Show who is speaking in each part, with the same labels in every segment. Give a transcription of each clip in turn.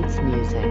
Speaker 1: beats music.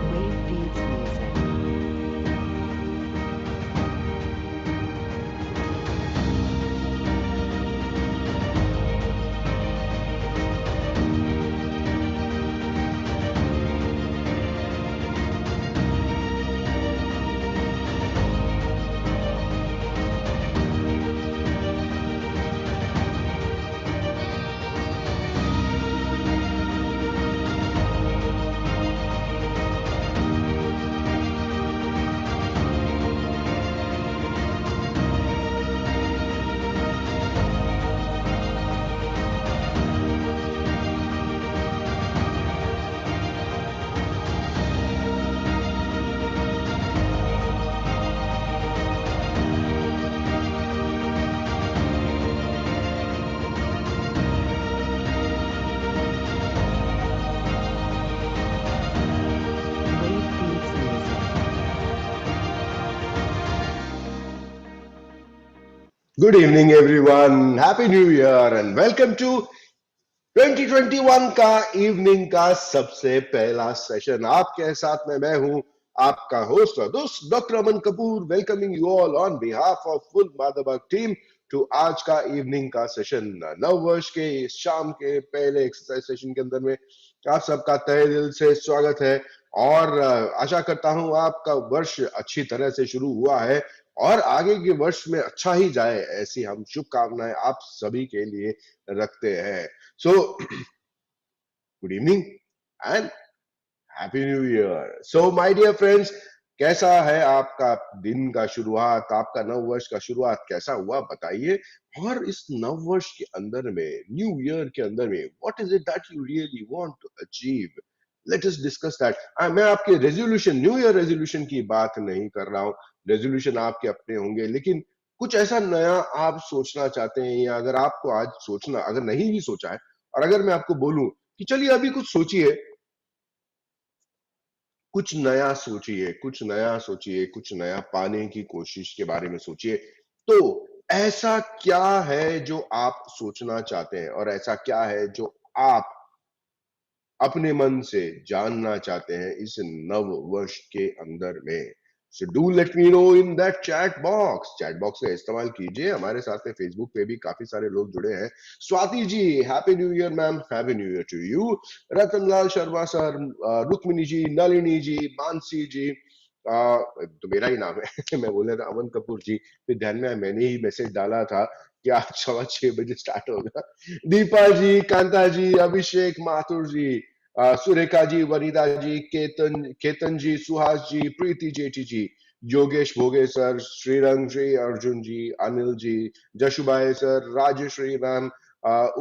Speaker 1: Wave beats music. Wave beats music.
Speaker 2: Good evening, everyone. Happy New Year and welcome to 2021 का evening का सबसे पहला session. आपके साथ में मैं हूं आपका होस्ट और दोस्त doctor Aman Kapoor, welcoming you all on behalf of full mother bug team to आज का इवनिंग का सेशन। नव वर्ष के इस शाम के पहले एक्सरसाइज सेशन के अंदर में आप सबका तहे दिल से स्वागत है और आशा करता हूं आपका वर्ष अच्छी तरह से शुरू हुआ है और आगे के वर्ष में अच्छा ही जाए, ऐसी हम शुभकामनाएं आप सभी के लिए रखते हैं। So, good evening and Happy New Year. So, my dear friends, कैसा है आपका दिन का शुरुआत, आपका नव वर्ष का शुरुआत कैसा हुआ बताइए। और इस नव वर्ष के अंदर में, न्यू ईयर के अंदर में, what is it that you really want to achieve? Let us discuss that. मैं आपके रेजोल्यूशन, न्यू ईयर रेजोल्यूशन की बात नहीं कर रहा हूँ। रेजोल्यूशन आपके अपने होंगे, लेकिन कुछ ऐसा नया आप सोचना चाहते हैं, या अगर आपको आज सोचना, अगर नहीं भी सोचा है, और अगर मैं आपको बोलूं कि चलिए अभी कुछ सोचिए, कुछ नया सोचिए, कुछ नया सोचिए, कुछ नया पाने की कोशिश के बारे में सोचिए, तो ऐसा क्या है जो आप सोचना चाहते हैं और ऐसा क्या है जो आप अपने मन से जानना चाहते हैं इस नव वर्ष के अंदर में? So do let me know in that chat box का इस्तेमाल कीजिए। हमारे साथ में फेसबुक पे भी काफी सारे लोग जुड़े हैं। Swati ji, happy new year ma'am. Happy new year to you. Ratanlal Sharma sir, Rukmini ji, Nalini ji, Mansi ji, तो मेरा ही नाम है मैं बोल रहा था अमन कपूर जी, फिर ध्यान में आया मैंने ही मैसेज डाला था कि आज 6:15 स्टार्ट होगा। दीपा जी, कांता जी, अभिषेक माथुर जी, सुरेखा जी, वनिता जी, केतन जी, सुहास जी, प्रीति जेठी ji, Yogesh Bhoge sir, Shrirang Shri Arjun ji, Anil ji, Jashubhai sir, Rajshri ma'am,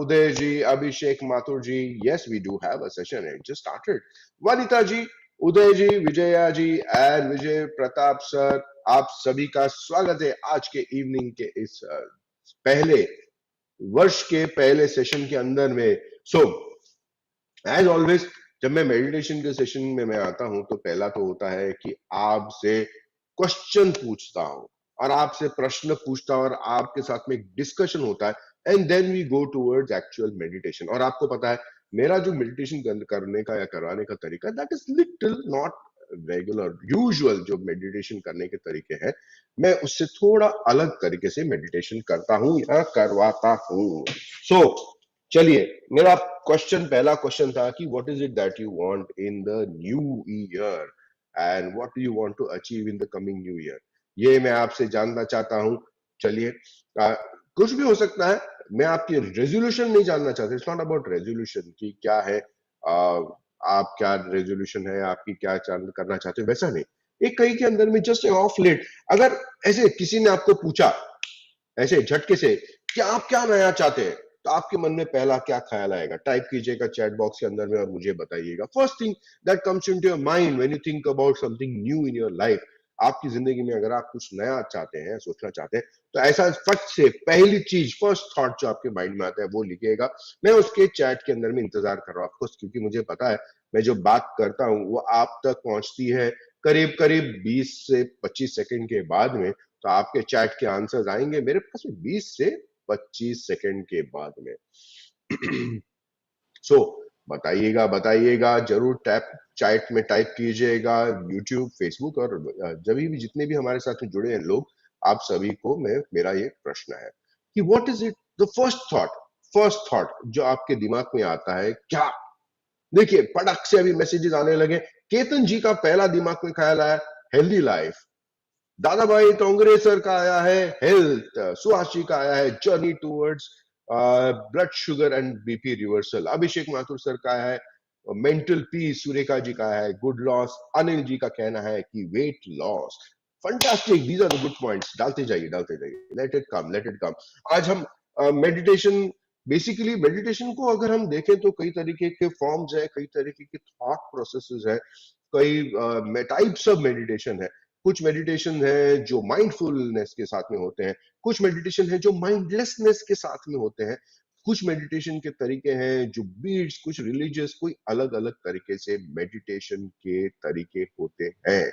Speaker 2: Uday ji, Abhishek Mathur ji. Yes, we do have a session, it just started. Vanita ji, Uday ji, Vijaya ji and Vijay Pratap sir, आप सभी का स्वागत है आज के इवनिंग के इस पहले वर्ष के पहले सेशन के अंदर में। सो एज ऑलवेज, जब मैं मेडिटेशन के सेशन में मैं आता हूं तो पहला तो होता है कि आपसे क्वेश्चन पूछता हूं और आपसे प्रश्न पूछता हूं और आपके साथ में एक डिस्कशन होता है and then we go towards actual meditation. और आपको पता है मेरा जो मेडिटेशन करने का या करवाने का तरीका, that is little not regular usual. जो मेडिटेशन करने के तरीके हैं, मैं उससे थोड़ा अलग तरीके से मेडिटेशन करता हूं या करवाता हूं। सो चलिए, मेरा पहला क्वेश्चन था कि what is it that you want in the new year and what do you want to achieve in the coming new year. ये मैं आपसे जानना चाहता हूं। चलिए, कुछ भी हो सकता है। मैं आपकी रेजोल्यूशन नहीं जानना चाहता। इट्स नॉट अबाउट रेजोल्यूशन कि क्या है, आप क्या रेजोल्यूशन है आपकी, क्या करना चाहते हो, वैसा नहीं। एक कहीं के अंदर में जस्ट ऑफ लेट, अगर ऐसे किसी ने आपको पूछा ऐसे झटके से कि आप क्या नया चाहते हैं, तो आपके मन में पहला क्या ख्याल आएगा? टाइप कीजिएगा चैट बॉक्स के अंदर में और मुझे बताइएगा। First thing that comes into your mind when you think about something new in your life. आपकी जिंदगी में अगर आप कुछ नया चाहते हैं, सोचना चाहते हैं, तो ऐसा फट से पहली चीज, फर्स्ट थॉट जो आपके माइंड में आता है वो लिखिएगा। मैं उसके चैट के अंदर में इंतजार कर रहा हूँ आपको, क्योंकि मुझे पता है मैं जो बात करता हूँ वो आप तक पहुंचती है करीब करीब 20 से 25 सेकंड के बाद में। तो आपके चैट के आंसर्स आएंगे मेरे पास में 20 से 25 सेकंड के बाद में। सो बताइएगा बताइएगा जरूर, टैप चैट में टाइप कीजिएगा। यूट्यूब, फेसबुक और जब भी जितने भी हमारे साथ में जुड़े हैं लोग, आप सभी को मेरा ये प्रश्न है कि what is it the first thought जो आपके दिमाग में आता है क्या? देखिए, पटक से अभी मैसेजेस आने लगे। केतन जी का पहला दिमाग में ख्याल आया हेल्दी लाइफ। दादा भाई टोंगरे सर का आया है हेल्थ। सुहास जी का आया है journey towards blood sugar and BP reversal. Abhishek Mathur sir का है मेंटल पीस। सुरेखा जी का है गुड लॉस। अनिल जी का कहना है कि weight loss. Fantastic, these are the good points. डालते जाइए, let it come, let it come. आज हम मेडिटेशन, बेसिकली मेडिटेशन को अगर हम देखें तो कई तरीके के फॉर्म्स है, कई तरीके के थॉट प्रोसेसेस है, कई टाइप्स ऑफ मेडिटेशन है। कुछ मेडिटेशन है जो माइंडफुलनेस के साथ में होते हैं, कुछ मेडिटेशन है जो माइंडलेसनेस के साथ में होते हैं, कुछ मेडिटेशन के तरीके हैं जो बीट्स, कुछ रिलीजियस, कोई अलग अलग तरीके से मेडिटेशन के तरीके होते हैं।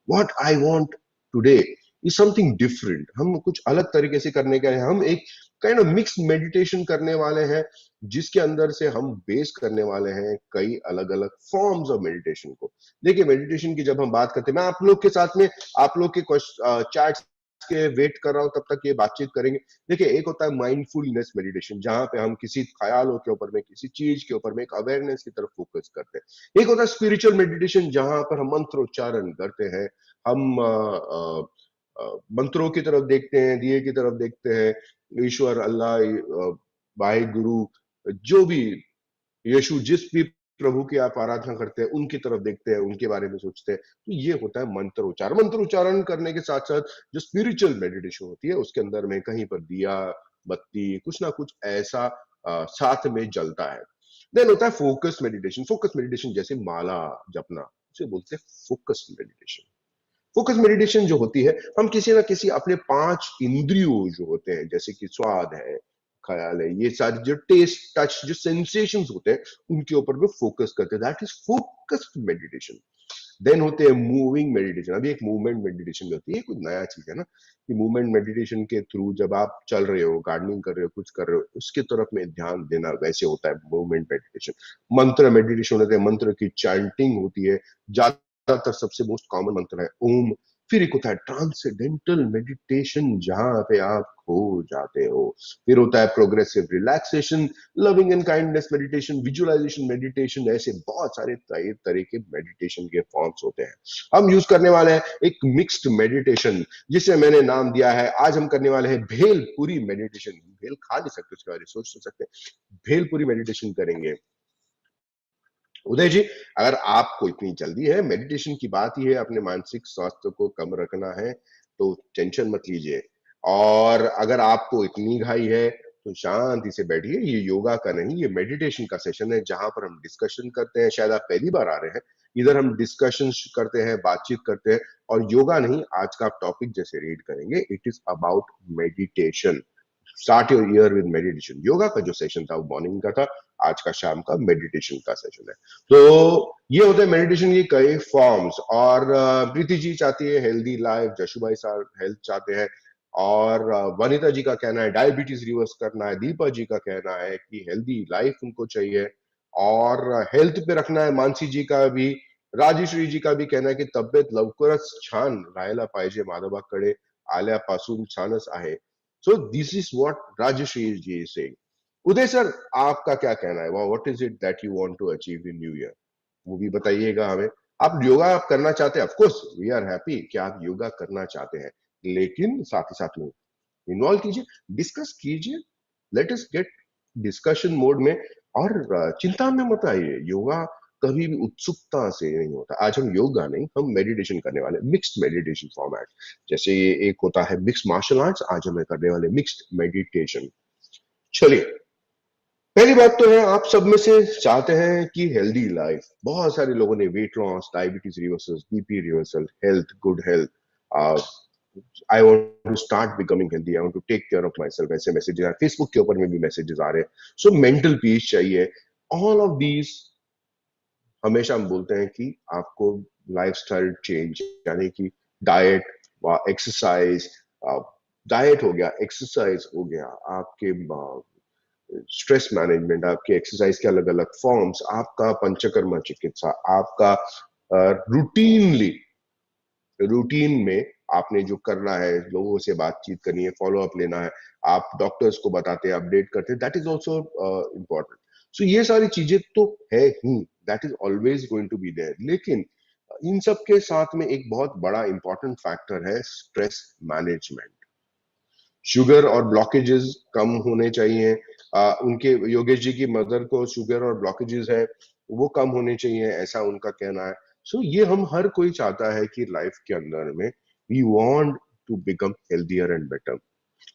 Speaker 2: What I want today is something different. हम कुछ अलग तरीके से करने का है। हम एक काइंड ऑफ मिक्स मेडिटेशन करने वाले हैं, जिसके अंदर से हम बेस करने वाले हैं कई अलग अलग फॉर्म्स ऑफ मेडिटेशन को। देखिए, मेडिटेशन की जब हम बात करते हैं, मैं आप लोग के साथ में, आप लोग के चैट्स के वेट कर रहा हूं, तब तक ये बातचीत करेंगे। देखिए, एक होता है माइंडफुलनेस मेडिटेशन, जहां पे हम किसी ख्यालों के ऊपर में, किसी चीज के ऊपर में एक अवेयरनेस की तरफ फोकस करते हैं। एक होता है स्पिरिचुअल मेडिटेशन, जहां पर हम मंत्रोच्चारण करते हैं। हम मंत्रों की तरफ देखते हैं, दिए की तरफ देखते हैं, ईश्वर, अल्लाह, वाहे गुरु, जो भी, यीशु, जिस भी प्रभु की आप आराधना करते हैं उनकी तरफ देखते हैं, उनके बारे में सोचते हैं। तो ये होता है मंत्र उच्चारण। मंत्र उच्चारण करने के साथ साथ जो स्पिरिचुअल मेडिटेशन होती है, उसके अंदर में कहीं पर दिया बत्ती कुछ ना कुछ ऐसा साथ में जलता है। देन होता है फोकस मेडिटेशन। फोकस मेडिटेशन जैसे माला जपना, उसे बोलते हैं फोकस मेडिटेशन। फोकस मेडिटेशन जो होती है, हम किसी ना किसी अपने 5 इंद्रियों जो होते हैं, जैसे कि स्वाद है, ख्याल है, ये सारे जो टेस्ट, टच, जो सेंसेशंस होते हैं, उनके ऊपर में फोकस करते हैं। That is focused meditation. Then होते हैं मूविंग मेडिटेशन। अभी एक मूवमेंट मेडिटेशन होती है, कुछ नया चीज है ना, कि मूवमेंट मेडिटेशन के थ्रू जब आप चल रहे हो, गार्डनिंग कर रहे हो, कुछ कर रहे हो, उसके तरफ में ध्यान देना, वैसे होता है मूवमेंट मेडिटेशन। मंत्र मेडिटेशन होते हैं, मंत्र की चैंटिंग होती है। ज्यादातर सबसे मोस्ट कॉमन मंत्र है ओम। फिर एक होता है ट्रांसेंडेंटल मेडिटेशन, जहां पे आप खो जाते हो। फिर होता है progressive relaxation, loving and kindness meditation, visualisation meditation. ऐसे बहुत सारे तरह के मेडिटेशन के फॉर्म्स होते हैं। हम यूज करने वाले हैं एक मिक्स्ड मेडिटेशन, जिसे मैंने नाम दिया है, आज हम करने वाले हैं भेलपुरी मेडिटेशन। भेल खा नहीं सकते, उसके बारे में सोच सकते हैं। भेलपुरी मेडिटेशन करेंगे। उदय जी, अगर आपको इतनी जल्दी है, मेडिटेशन की बात ही है, अपने मानसिक स्वास्थ्य को कम रखना है, तो टेंशन मत लीजिए। और अगर आपको इतनी घाई है, तो शांति से बैठिए। ये योगा का नहीं, ये मेडिटेशन का सेशन है, जहां पर हम डिस्कशन करते हैं। शायद आप पहली बार आ रहे हैं, इधर हम डिस्कशन करते हैं, बातचीत करते हैं, और योगा नहीं। आज का आप टॉपिक जैसे रीड करेंगे, it is about meditation. Start your year with meditation. Yoga का जो सेशन था वो मॉर्निंग का था, आज का शाम का मेडिटेशन का सेशन है। तो ये होते हैं मेडिटेशन के कई फॉर्म्स। और प्रीति जी चाहती है हेल्दी लाइफ, जशु भाई साहब हेल्थ चाहते हैं, और वनिता जी का कहना है डायबिटीज रिवर्स करना है, दीपा जी का कहना है कि हेल्दी लाइफ उनको चाहिए और हेल्थ पे रखना है, मानसी जी का भी, राजेश्वरी जी का भी कहना है की तब्येत लवकरच छान राहायला पाहिजे माधवाकडे आल्यापासून छानच आहे. So this is what Rajeshri ji is saying. Uday sir, आपका क्या कहना है? What is it that you want to achieve in new year? वो भी बताइएगा हमें। आप योगा आप करना चाहते हैं, of course we are happy कि आप योगा करना चाहते हैं, लेकिन साथ ही साथ में इन्वॉल्व कीजिए, डिस्कस कीजिए, let us gate discussion mode में। और चिंता में मत आइए, योगा कभी भी उत्सुकता से नहीं होता। आज हम योगा नहीं, हम मेडिटेशन करने वाले, मिक्स्ड मेडिटेशन फॉर्मेट। जैसे ये एक होता है मिक्स्ड मार्शल आर्ट्स, आज हमें करने वाले मिक्स्ड मेडिटेशन। चलिए, पहली बात तो है, आप सब में से चाहते हैं कि हेल्दी लाइफ। बहुत सारे लोगों ने weight loss, diabetes reversal, BP reversal, health, good health, I want to start becoming healthy, I want to take care of myself, ऐसे मैसेजेस आ रहे हैं, फेसबुक के ऊपर में भी मैसेजेस आ रहे हैं। सो मेंटल पीस चाहिए। ऑल ऑफ दीज, हमेशा हम बोलते हैं कि आपको लाइफस्टाइल चेंज, यानी कि डाइट व एक्सरसाइज, डाइट हो गया, एक्सरसाइज हो गया, आपके स्ट्रेस मैनेजमेंट, आपके एक्सरसाइज के अलग अलग फॉर्म्स, आपका पंचकर्मा चिकित्सा, आपका रूटीनली रूटीन में आपने जो करना है, लोगों से बातचीत करनी है, फॉलो अप लेना है, आप डॉक्टर्स को बताते हैं, अपडेट करते हैं, that is also important. So ये सारी चीजें तो है ही, that is always going to be there. लेकिन इन सब के साथ में एक बहुत बड़ा इंपॉर्टेंट फैक्टर है स्ट्रेस मैनेजमेंट। शुगर और ब्लॉकेजेस कम होने चाहिए। उनके योगेश जी की मदर को शुगर और ब्लॉकेजेस है, वो कम होने चाहिए, ऐसा उनका कहना है। सो ये हम हर कोई चाहता है कि लाइफ के अंदर में we want to become healthier and better.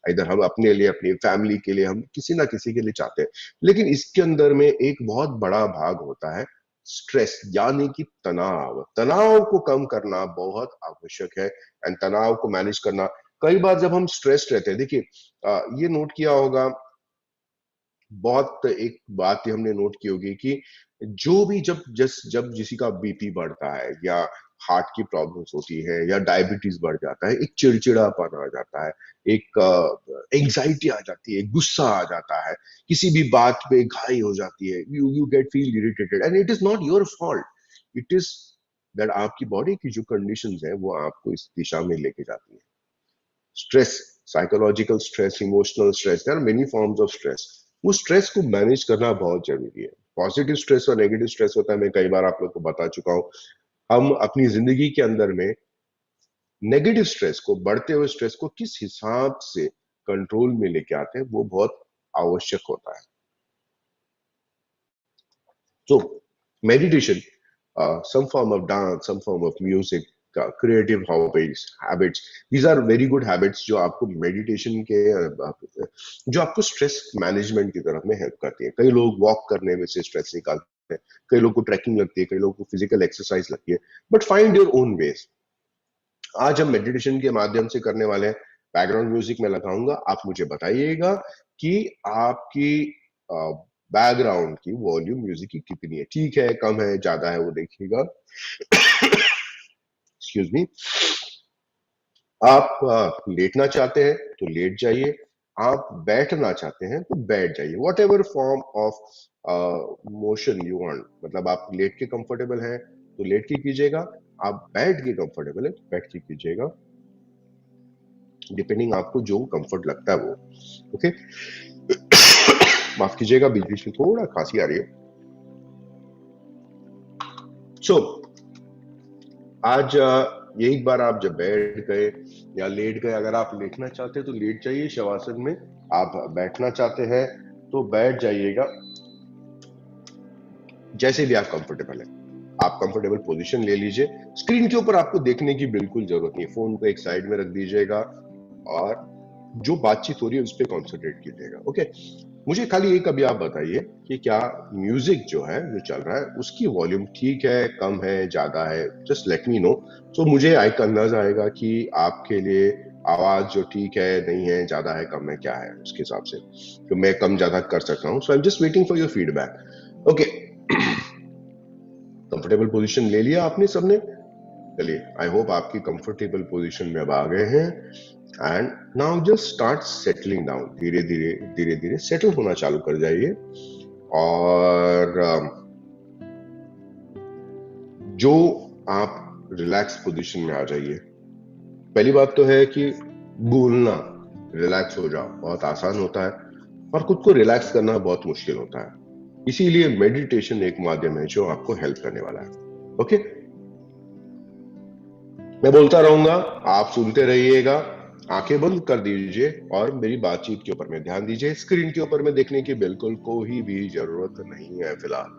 Speaker 2: इधर हम अपने लिए, अपनी फैमिली के लिए, हम किसी ना किसी के लिए चाहते हैं। लेकिन इसके अंदर में एक बहुत बड़ा भाग होता है स्ट्रेस, यानी कि तनाव। तनाव को कम करना बहुत आवश्यक है, एंड तनाव को मैनेज करना। कई बार जब हम स्ट्रेस्ड रहते हैं, देखिए ये नोट किया होगा, बहुत एक बात ये हमने नोट की होगी कि जो भी जब किसी का बीपी बढ़ता है, या हार्ट की प्रॉब्लम्स होती है, या डायबिटीज बढ़ जाता है, एक चिड़चिड़ापन आ जाता है, एक एंग्जाइटी आ जाती है, गुस्सा आ जाता है, किसी भी बात पे घाई हो जाती है, you get feel irritated, and it is not your fault, it is that आपकी बॉडी की जो कंडीशंस है वो आपको इस दिशा में लेके जाती है। Stress, psychological stress, emotional stress, there are many forms of stress. उस स्ट्रेस को मैनेज करना बहुत जरूरी है। पॉजिटिव स्ट्रेस और नेगेटिव स्ट्रेस होता है, मैं कई बार आप लोग को बता चुका हूं। हम अपनी जिंदगी के अंदर में नेगेटिव स्ट्रेस को, बढ़ते हुए स्ट्रेस को किस हिसाब से कंट्रोल में लेके आते हैं, वो बहुत आवश्यक होता है। So, meditation, some form of dance, some form of music, creative hobbies, habits, these are very good habits जो आपको मेडिटेशन के जो आपको स्ट्रेस मैनेजमेंट की तरफ में हेल्प करती है। कई लोग वॉक करने में से स्ट्रेस निकालते हैं, कई लोग को ट्रैकिंग लगती है, कई लोग को फिजिकल एक्सरसाइज लगती है, but find your own ways. आज हम मेडिटेशन के माध्यम से करने वाले हैं। बैकग्राउंड म्यूजिक में लगाऊंगा, आप मुझे बताइएगा कि आपकी बैकग्राउंड की वॉल्यूम म्यूजिक की कितनी है, ठीक है, कम है, ज्यादा है, वो देखिएगा। Excuse me. आप लेटना चाहते हैं तो लेट जाइए, आप बैठना चाहते हैं तो बैठ जाइए, what ever form of motion you want. मतलब आप लेट के कंफर्टेबल हैं तो लेट के कीजिएगा, आप बैठ के कंफर्टेबल है तो बैठ के कीजिएगा, डिपेंडिंग आपको जो कंफर्ट लगता है वो। ओके, माफ कीजिएगा, बीच बीच में थोड़ा खांसी आ रही है। सो आज एक बार आप जब बैठ गए या लेट गए, अगर आप लेटना चाहते हैं तो लेट जाइए शवासन में, आप बैठना चाहते हैं तो बैठ जाइएगा, जैसे भी आप कंफर्टेबल है। आप कंफर्टेबल पोजीशन ले लीजिए। स्क्रीन के ऊपर आपको देखने की बिल्कुल जरूरत नहीं है, फोन को एक साइड में रख दीजिएगा और जो बातचीत हो रही है उस पर कॉन्सेंट्रेट कीजिएगा। ओके, मुझे खाली एक अभी आप बताइए कि क्या म्यूजिक जो है जो चल रहा है उसकी वॉल्यूम ठीक है, कम है, ज्यादा है, जस्ट लेट मी नो। तो मुझे एक अंदाजा आएगा कि आपके लिए आवाज जो ठीक है, नहीं है, ज्यादा है, कम है, क्या है, उसके हिसाब से तो मैं कम ज्यादा कर सकता हूँ। So I am just waiting for your feedback. Okay, comfortable position ले लिया आपने सबने? चलिए, आई होप आपकी कंफर्टेबल पोजीशन में अब आ गए हैं, and now just start settling down. धीरे धीरे धीरे धीरे सेटल होना चालू कर जाइए, और जो आप रिलैक्स पोजीशन में आ जाइए। पहली बात तो है कि बोलना, रिलैक्स हो जाओ, बहुत आसान होता है। और खुद को रिलैक्स करना बहुत मुश्किल होता है। इसीलिए मेडिटेशन एक माध्यम है जो आपको हेल्प करने वाला है। ओके, मैं बोलता रहूंगा, आप सुनते रहिएगा, आंखें बंद कर दीजिए और मेरी बातचीत के ऊपर में ध्यान दीजिए। स्क्रीन के ऊपर में देखने की बिल्कुल कोई भी जरूरत नहीं है फिलहाल।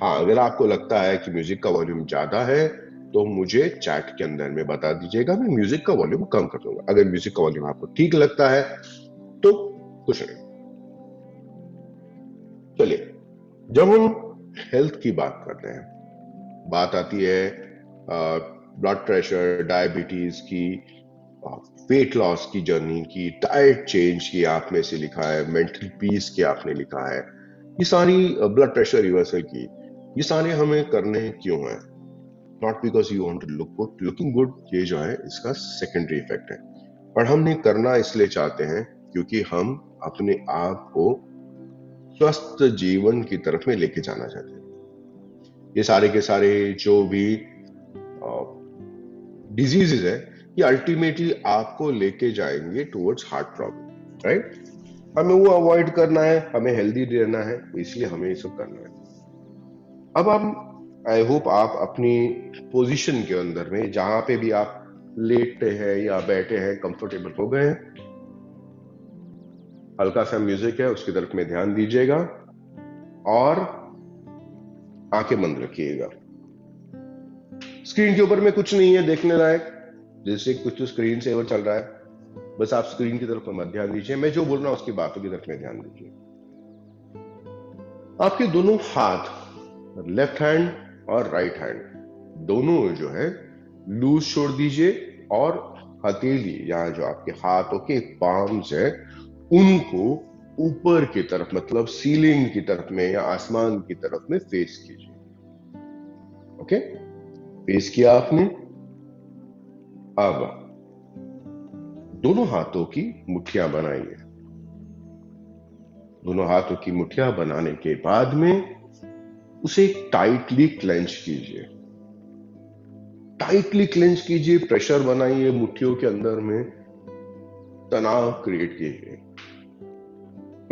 Speaker 2: हाँ, अगर आपको लगता है कि म्यूजिक का वॉल्यूम ज्यादा है तो मुझे चैट के अंदर में बता दीजिएगा, मैं म्यूजिक का वॉल्यूम कम कर दूंगा। अगर म्यूजिक का वॉल्यूम आपको ठीक लगता है तो कुछ नहीं। चलिए, जब हम हेल्थ की बात करते हैं, बात आती है ब्लड प्रेशर, डायबिटीज की, वेट लॉस की जर्नी की, डाइट चेंज की आप में से लिखा है, मेंटल पीस की आपने लिखा है, ये सारी ब्लड प्रेशर रिवर्सल की, ये सारे हमें करने क्यों हैं? Not because you want to look good, looking good ये जो है इसका सेकेंडरी इफेक्ट है, पर हमने करना इसलिए चाहते हैं क्योंकि हम अपने आप को स्वस्थ जीवन की तरफ में लेके जाना चाहते हैं। ये सारे के सारे जो भी डिजीजेज है, ये अल्टीमेटली आपको लेके जाएंगे टुवर्ड्स हार्ट प्रॉब्लम, राइट? हमें वो अवॉइड करना है, हमें हेल्दी रहना है, इसलिए हमें ये सब करना है। अब हम, आई होप आप अपनी पोजीशन के अंदर में जहां पे भी आप लेटे हैं या बैठे हैं कंफर्टेबल हो गए हैं। हल्का सा म्यूजिक है, उसकी तरफ में ध्यान दीजिएगा और आंखें बंद रखिएगा। स्क्रीन के ऊपर में कुछ नहीं है देखने लायक, जैसे कुछ तो स्क्रीन सेवर चल रहा है, बस आप स्क्रीन की तरफ मत ध्यान दीजिए, मैं जो बोल रहा हूं उसकी बातों की तरफ में ध्यान दीजिए। आपके दोनों हाथ, लेफ्ट हैंड और राइट हैंड, दोनों जो है लूज छोड़ दीजिए और हथेली, यहाँ जो आपके हाथों के पाम्स है उनको ऊपर की तरफ, मतलब सीलिंग की तरफ में या आसमान की तरफ में फेस कीजिए। ओके, फेस किया आपने। अब दोनों हाथों की मुट्ठियां बनाइए। दोनों हाथों की मुट्ठियां बनाने के बाद में उसे टाइटली क्लेंच कीजिए। टाइटली क्लेंच कीजिए, प्रेशर बनाइए मुट्ठियों के अंदर में, तनाव क्रिएट कीजिए।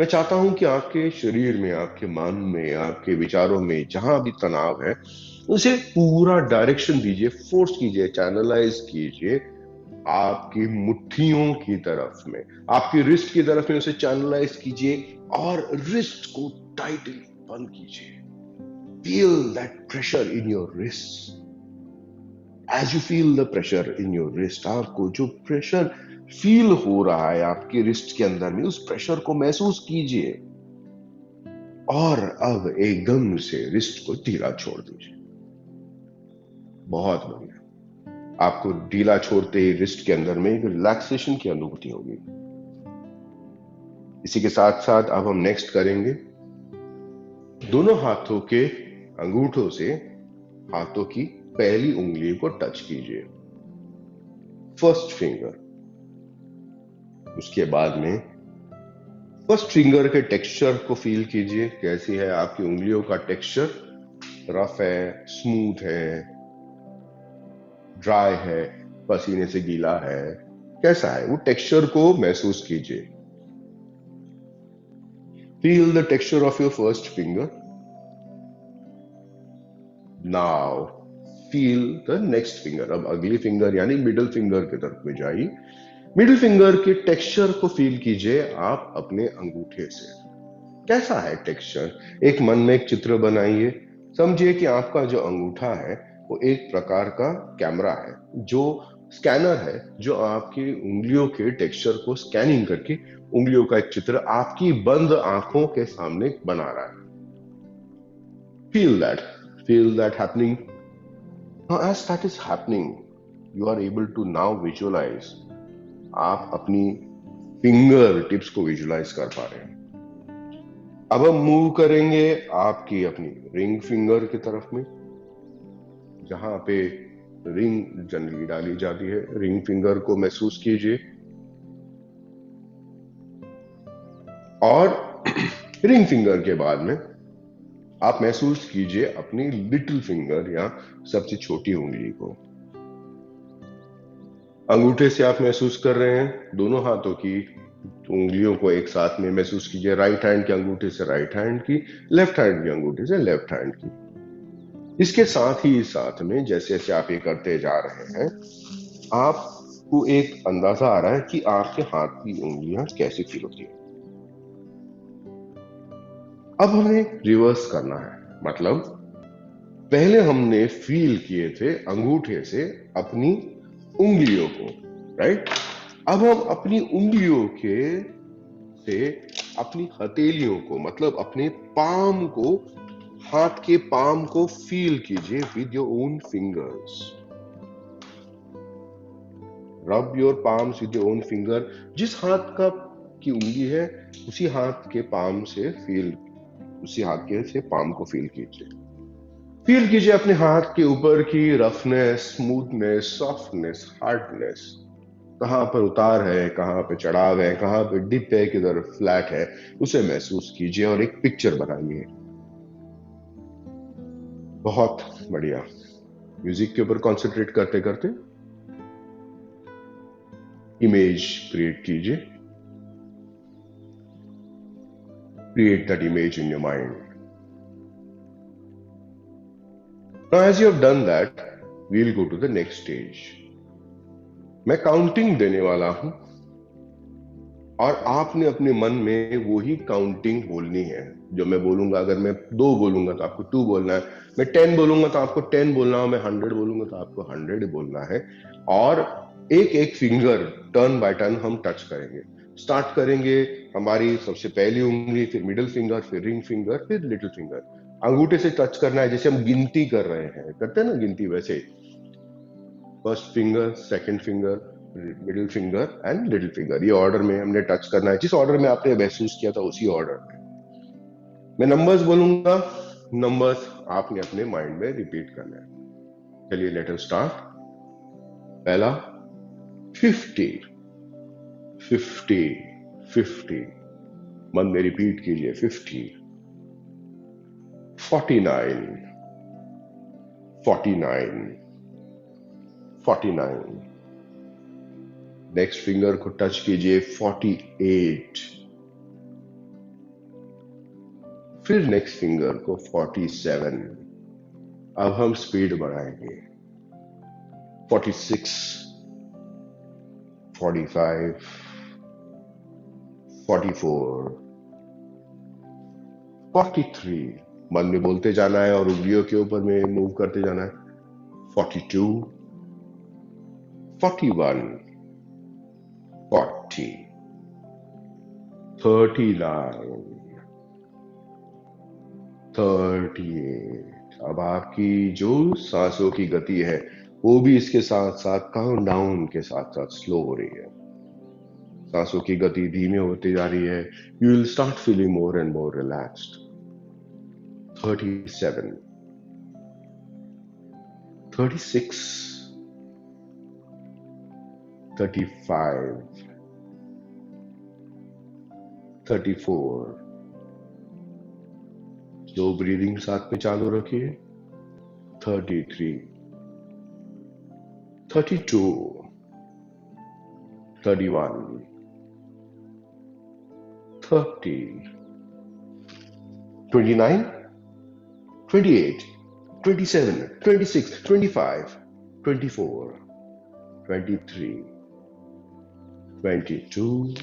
Speaker 2: मैं चाहता हूं कि आपके शरीर में, आपके मन में, आपके विचारों में जहां भी तनाव है उसे पूरा डायरेक्शन दीजिए, फोर्स कीजिए, चैनलाइज कीजिए आपकी मुट्ठियों की तरफ में, आपकी रिस्ट की तरफ में उसे चैनलाइज कीजिए और रिस्ट को टाइटली बंद कीजिए। Feel that pressure in your wrist. As you feel the pressure in your wrist, आपको जो प्रेशर फील हो रहा है आपके रिस्ट के अंदर में, उस प्रेशर को महसूस कीजिए और अब एकदम से रिस्ट को ढीला छोड़ दीजिए। बहुत बढ़िया, आपको ढीला छोड़ते ही रिस्ट के अंदर में एक रिलैक्सेशन की अनुभूति होगी। इसी के साथ साथ अब हम नेक्स्ट करेंगे, दोनों हाथों के अंगूठों से हाथों की पहली उंगली को टच कीजिए, फर्स्ट फिंगर। उसके बाद में फर्स्ट फिंगर के टेक्सचर को फील कीजिए, कैसी है आपकी उंगलियों का टेक्सचर, रफ है, स्मूथ है, ड्राई है, पसीने से गीला है, कैसा है वो टेक्सचर को महसूस कीजिए। Feel the texture of your first finger. Now feel the next finger. अब अगली फिंगर यानी मिडिल फिंगर की तरफ में जाइए। मिडिल फिंगर के टेक्सचर को फील कीजिए आप अपने अंगूठे से, कैसा है टेक्सचर। एक मन में एक चित्र बनाइए, समझिए कि आपका जो अंगूठा है वो एक प्रकार का कैमरा है, जो स्कैनर है, जो आपकी उंगलियों के टेक्सचर को स्कैनिंग करके उंगलियों का एक चित्र आपकी बंद आंखों के सामने बना रहा है। feel that happening. Now as that is happening, you are able to now visualize, आप अपनी फिंगर टिप्स को विजुलाइज कर पा रहे हैं। अब हम मूव करेंगे आपकी अपनी रिंग फिंगर की तरफ में, जहां पे रिंग जनरली डाली जाती है। रिंग फिंगर को महसूस कीजिए और रिंग फिंगर के बाद में आप महसूस कीजिए अपनी लिटिल फिंगर या सबसे छोटी उंगली को। अंगूठे से आप महसूस कर रहे हैं दोनों हाथों की उंगलियों को एक साथ में महसूस कीजिए, राइट हैंड के अंगूठे से राइट हैंड की, लेफ्ट हैंड के अंगूठे से लेफ्ट हैंड की। इसके साथ ही साथ में जैसे जैसे आप ये करते जा रहे हैं, आपको एक अंदाजा आ रहा है कि आपके हाथ की उंगलियां कैसी फील होती है। अब हमें रिवर्स करना है, मतलब पहले हमने फील किए थे अंगूठे से अपनी उंगलियों को, राइट। अब हम अपनी उंगलियों के से अपनी हथेलियों को, मतलब अपने पाम को, हाथ के पाम को फील कीजिए with your own fingers. Rub your palms with your own finger. जिस हाथ का की उंगली है उसी हाथ के पाम से फील, उसी हाथ के से पाम को फील कीजिए। फील कीजिए अपने हाथ के ऊपर की रफनेस, स्मूथनेस, सॉफ्टनेस, हार्डनेस। कहाँ पर उतार है, कहाँ पे चढ़ाव है, कहाँ पे डिप है, किधर फ्लैट है, उसे महसूस कीजिए और एक पिक्चर बनाइए। बहुत बढ़िया। म्यूजिक के ऊपर कंसंट्रेट करते करते इमेज क्रिएट कीजिए। Create that image in your mind. Now as you have done that, we will go to the next stage. मैं काउंटिंग देने वाला हूं और आपने अपने मन में वो ही काउंटिंग बोलनी है जो मैं बोलूंगा। अगर मैं 2 बोलूंगा तो आपको 2 बोलना है, मैं 10 बोलूंगा तो आपको 10 बोलना है, मैं 100 बोलूंगा तो आपको 100 बोलना है। और एक एक फिंगर टर्न बाय टर्न हम टच करेंगे। स्टार्ट करेंगे हमारी सबसे पहली उंगली, फिर मिडिल फिंगर, फिर रिंग फिंगर, फिर लिटिल फिंगर। अंगूठे से टच करना है, जैसे हम गिनती कर रहे हैं, करते हैं ना गिनती, वैसे first finger, second finger, middle finger and little finger, ये ऑर्डर में हमने टच करना है, जिस ऑर्डर में आपने महसूस किया था उसी ऑर्डर में। मैं नंबर्स बोलूंगा, नंबर्स आपने अपने माइंड में रिपीट करना है। चलिए लेट अस स्टार्ट। पहला 50, 50, 50, मन में रिपीट कीजिए 50। 49, 49, 49। नेक्स्ट फिंगर को टच कीजिए 48, फिर नेक्स्ट फिंगर को 47। अब हम स्पीड बढ़ाएंगे 46, 45, 44, 43। मन में बोलते जाना है और उंगलियों के ऊपर में मूव करते जाना है। 42, 41, 40, 39, 38। अब आपकी जो सांसों की गति है वो भी इसके साथ साथ काउंट डाउन के साथ साथ स्लो हो रही है। सांसों की गति धीमे होती जा रही है। You will start feeling more and more relaxed. 37, 36, 35, 34। Slow breathing साथ में चालू रखिए। 33, 32, 31, 30, 29, 28, 27, 26, 25, 24, 23, 22,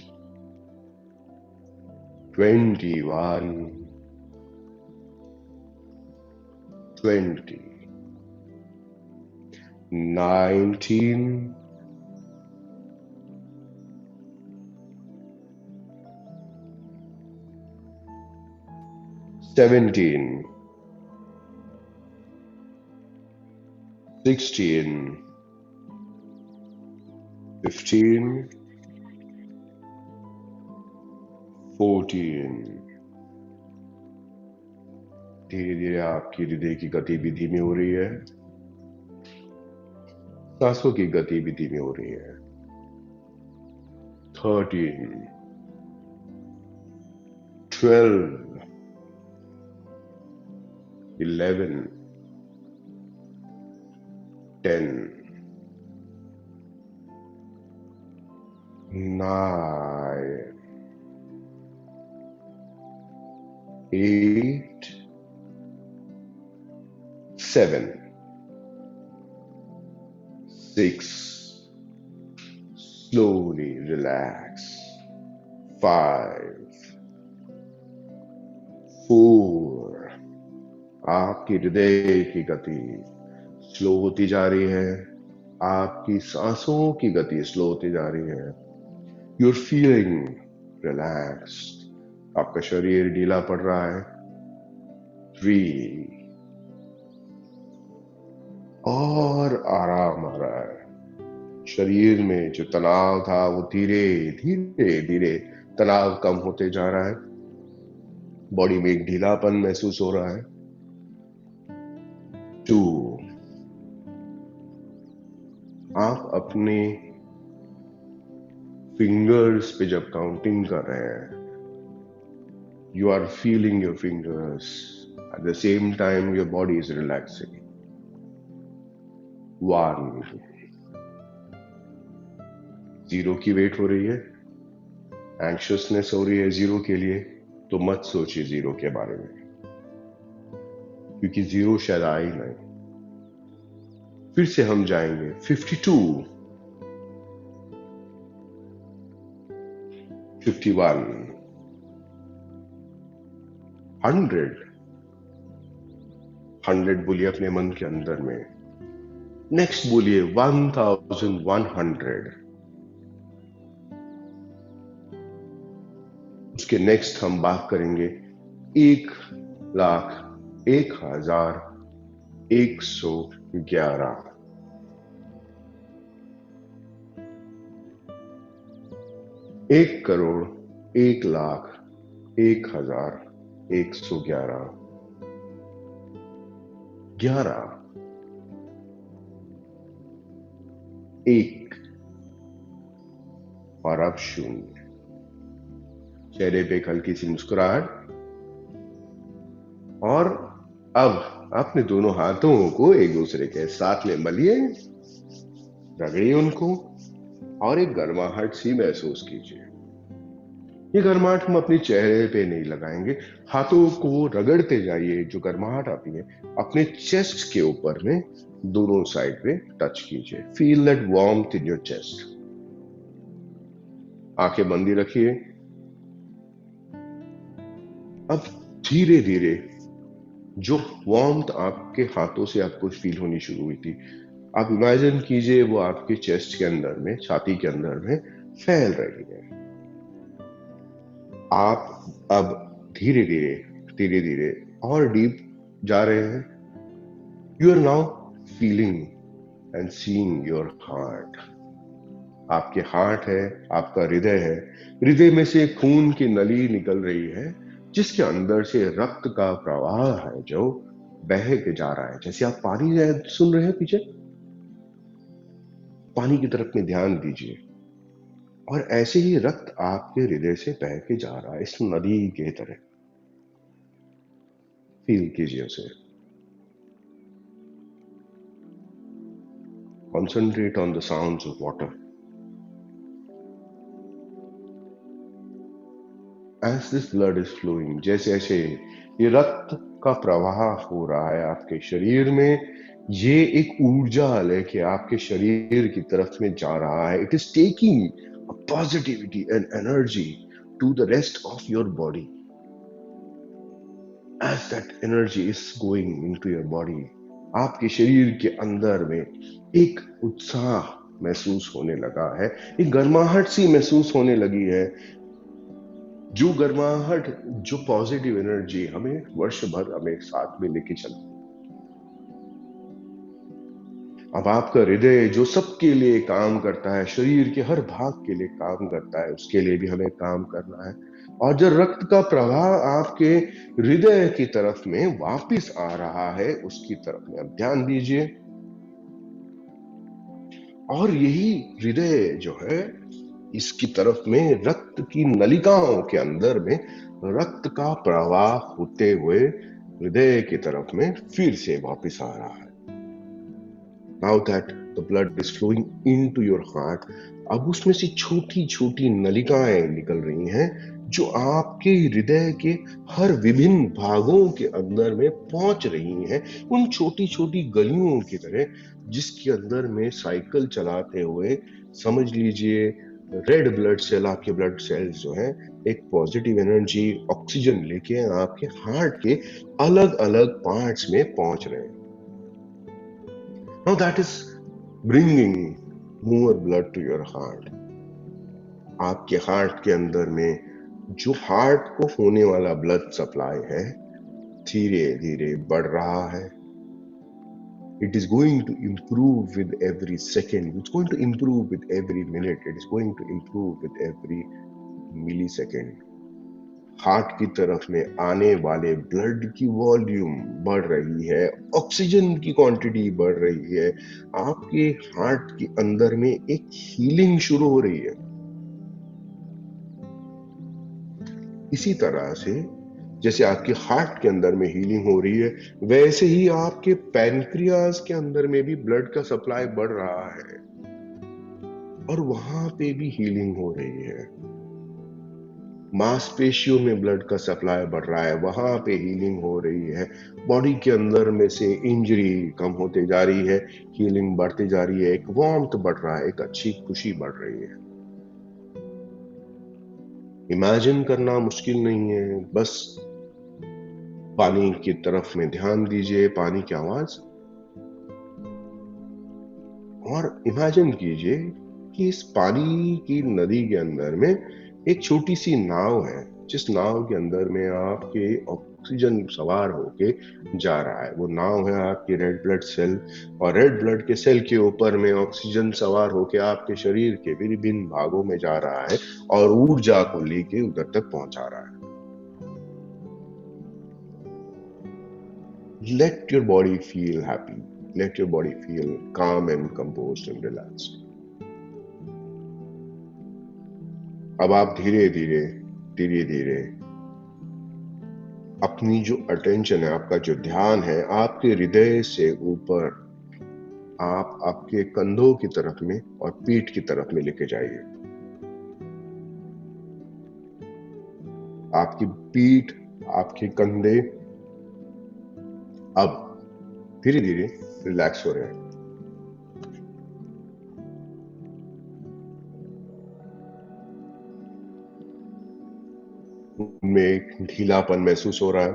Speaker 2: 21, 20, 19, 17, 16, 15, 14। धीरे धीरे आपकी हृदय की गति भी धीमी हो रही है, सांसों की गति भी धीमी हो रही है। 13, 12, 11, 10, 9, 8, 7, 6. Slowly relax. 5, 4. आपकी हृदय की गति स्लो होती जा रही है, आपकी सांसों की गति स्लो होती जा रही है। You're feeling relaxed. आपका शरीर ढीला पड़ रहा है। 3. और आराम आ रहा है। शरीर में जो तनाव था वो धीरे धीरे धीरे तनाव कम होते जा रहा है। बॉडी में एक ढीलापन महसूस हो रहा है। 2. आप अपने फिंगर्स पे जब काउंटिंग कर रहे हैं, you are feeling your fingers. At the same time, your body is relaxing. 1. 0 की वेट हो रही है, एंक्शियसनेस हो रही है 0 के लिए, तो मत सोचिए 0 के बारे में, क्योंकि 0 शायद आ ही नहीं। फिर से हम जाएंगे 52, 51, 100 बोलिए अपने मन के अंदर में। नेक्स्ट बोलिए 1100। उसके नेक्स्ट हम बात करेंगे 1,01,111। 1,01,01,111। 11, 1 और अब 0। चेहरे पे एक हल्की सी मुस्कुराहट, और अब अपने दोनों हाथों को एक दूसरे के साथ में मलिए, रगड़िए उनको, और एक गर्माहट सी महसूस कीजिए। ये गर्माहट हम अपने चेहरे पे नहीं लगाएंगे, हाथों को रगड़ते जाइए। जो गर्माहट आती है अपने चेस्ट के ऊपर में दोनों साइड पे टच कीजिए। Feel that warmth in your chest. आंखें बंदी रखिए। अब धीरे धीरे जो वार्मथ आपके हाथों से आपको फील होनी शुरू हुई थी, आप इमेजिन कीजिए वो आपके चेस्ट के अंदर में, छाती के अंदर में फैल रही है। आप अब धीरे धीरे और डीप जा रहे हैं। You are now feeling and seeing your heart. आपके हार्ट है, आपका हृदय है। हृदय में से खून की नली निकल रही है, जिसके अंदर से रक्त का प्रवाह है जो बह के जा रहा है। जैसे आप पानी सुन रहे हैं पीछे, पानी की तरफ में ध्यान दीजिए, और ऐसे ही रक्त आपके हृदय से बह के जा रहा है, इस नदी के तरह। फील कीजिए उसे। Concentrate on the sounds of water. As this blood is flowing, जैसे जैसे ये रक्त का प्रवाह हो रहा है आपके शरीर में, ये एक ऊर्जा लेके आपके शरीर की तरफ में जा रहा है। It is taking a positivity and energy to the rest of your body. As that energy is going into your body, आपके शरीर के अंदर में एक उत्साह महसूस होने लगा है, एक गर्माहट सी महसूस होने लगी है। जो गर्माहट, जो पॉजिटिव एनर्जी हमें वर्ष भर हमें साथ में लेके चलती। अब आपका हृदय जो सबके लिए काम करता है, शरीर के हर भाग के लिए काम करता है, उसके लिए भी हमें काम करना है। और जो रक्त का प्रवाह आपके हृदय की तरफ में वापस आ रहा है, उसकी तरफ में अब ध्यान दीजिए। और यही हृदय जो है, इसकी तरफ में रक्त की नलिकाओं के अंदर में रक्त का प्रवाह होते हुए हृदय की तरफ में फिर से वापस आ रहा है। Now that the blood is flowing into your heart, अब उसमें से छोटी छोटी नलिकाएं निकल रही हैं, जो आपके हृदय के हर विभिन्न भागों के अंदर में पहुंच रही हैं, उन छोटी छोटी गलियों की तरह, जिसके अंदर में साइकिल चलाते हुए समझ लीजिए रेड ब्लड सेल, आपके ब्लड सेल्स जो हैं, एक पॉजिटिव एनर्जी ऑक्सीजन लेके आपके हार्ट के अलग अलग पार्ट्स में पहुंच रहे हैं। Now that is bringing more blood to your heart. आपके हार्ट के अंदर में जो हार्ट को होने वाला ब्लड सप्लाई है, धीरे धीरे बढ़ रहा है। It is going to improve with every second. It's going to improve with every minute. It is going to improve with every millisecond. Heart की तरफ में आने वाले ब्लड की वॉल्यूम बढ़ रही है, ऑक्सीजन की क्वांटिटी बढ़ रही है, आपके हार्ट के अंदर में एक हीलिंग शुरू हो रही है। इसी तरह से जैसे आपके हार्ट के अंदर में हीलिंग हो रही है, वैसे ही आपके पैनक्रियाज के अंदर में भी ब्लड का सप्लाई बढ़ रहा है और वहां पे भी हीलिंग हो रही है। मांसपेशियों में ब्लड का सप्लाई बढ़ रहा है, वहां पे हीलिंग हो रही है। बॉडी के अंदर में से इंजरी कम होते जा रही है, हीलिंग बढ़ती जा रही है, एक वार्मथ बढ़ रहा है, एक अच्छी खुशी बढ़ रही है। इमेजिन करना मुश्किल नहीं है, बस पानी की तरफ में ध्यान दीजिए, पानी की आवाज, और इमेजिन कीजिए कि इस पानी की नदी के अंदर में एक छोटी सी नाव है, जिस नाव के अंदर में आपके ऑक्सीजन सवार होके जा रहा है। वो नाव है आपकी रेड ब्लड सेल, और रेड ब्लड के सेल के ऊपर में ऑक्सीजन सवार होके आपके शरीर के विभिन्न भागों में जा रहा है और ऊर्जा को लेके उधर तक पहुंचा रहा है। Let your body feel happy. Let your body feel calm and composed and relaxed. अब आप धीरे धीरे धीरे धीरे अपनी जो अटेंशन है, आपका जो ध्यान है, आपके हृदय से ऊपर आप आपके कंधों की तरफ में और पीठ की तरफ में लेके जाइए। आपकी पीठ, आपके कंधे अब धीरे धीरे रिलैक्स हो रहे हैं। उनमें एक ढीलापन महसूस हो रहा है,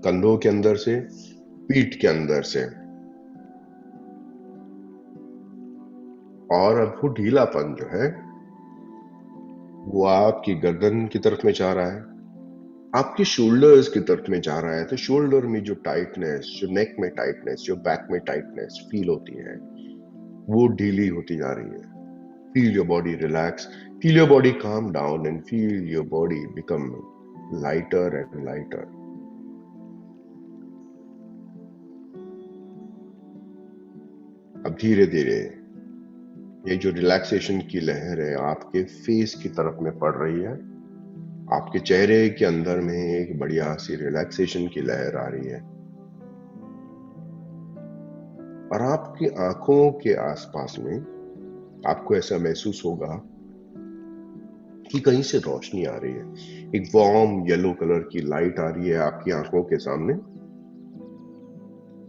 Speaker 2: कंधों के अंदर से, पीठ के अंदर से, और अब वो ढीलापन जो है वो आपकी गर्दन की तरफ में जा रहा है, आपके शोल्डर्स की तरफ में जा रहा है। तो शोल्डर में जो टाइटनेस, जो नेक में टाइटनेस, जो बैक में टाइटनेस फील होती है, वो ढीली होती जा रही है। Feel your body relax, feel your body calm down and feel your body become lighter and lighter. अब धीरे धीरे ये जो रिलैक्सेशन की लहर है आपके फेस की तरफ में पड़ रही है, आपके चेहरे के अंदर में एक बढ़िया सी रिलैक्सेशन की लहर आ रही है, और आपकी आंखों के आसपास में आपको ऐसा महसूस होगा कि कहीं से रोशनी आ रही है। एक वार्म येलो कलर की लाइट आ रही है आपकी आंखों के सामने।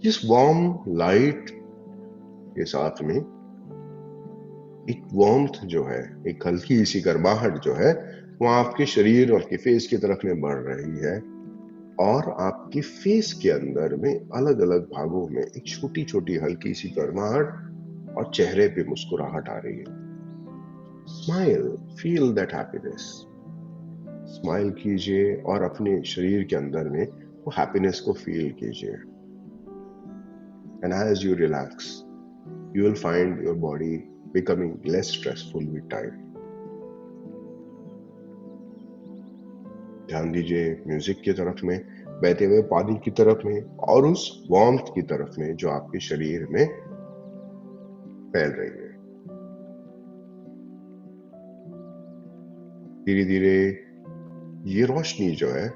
Speaker 2: इस वार्म लाइट के साथ में एक वार्मथ जो है, एक हल्की सी गर्माहट जो है, वो आपके शरीर और आपके फेस की तरफ में बढ़ रही है, और आपके फेस के अंदर में अलग अलग भागों में एक छोटी छोटी हल्की सी गर्माहट और चेहरे पे मुस्कुराहट आ रही है। Smile, feel that happiness. Smile कीजिए और अपने शरीर के अंदर में वो हैप्पीनेस को फील कीजिए। And as you relax, you will find your body becoming less stressful with time. ध्यान दीजिए म्यूजिक की तरफ में, बहते हुए पानी की तरफ में, और उस वार्मथ की तरफ में जो आपके शरीर में फैल रही है। धीरे धीरे ये रोशनी जो है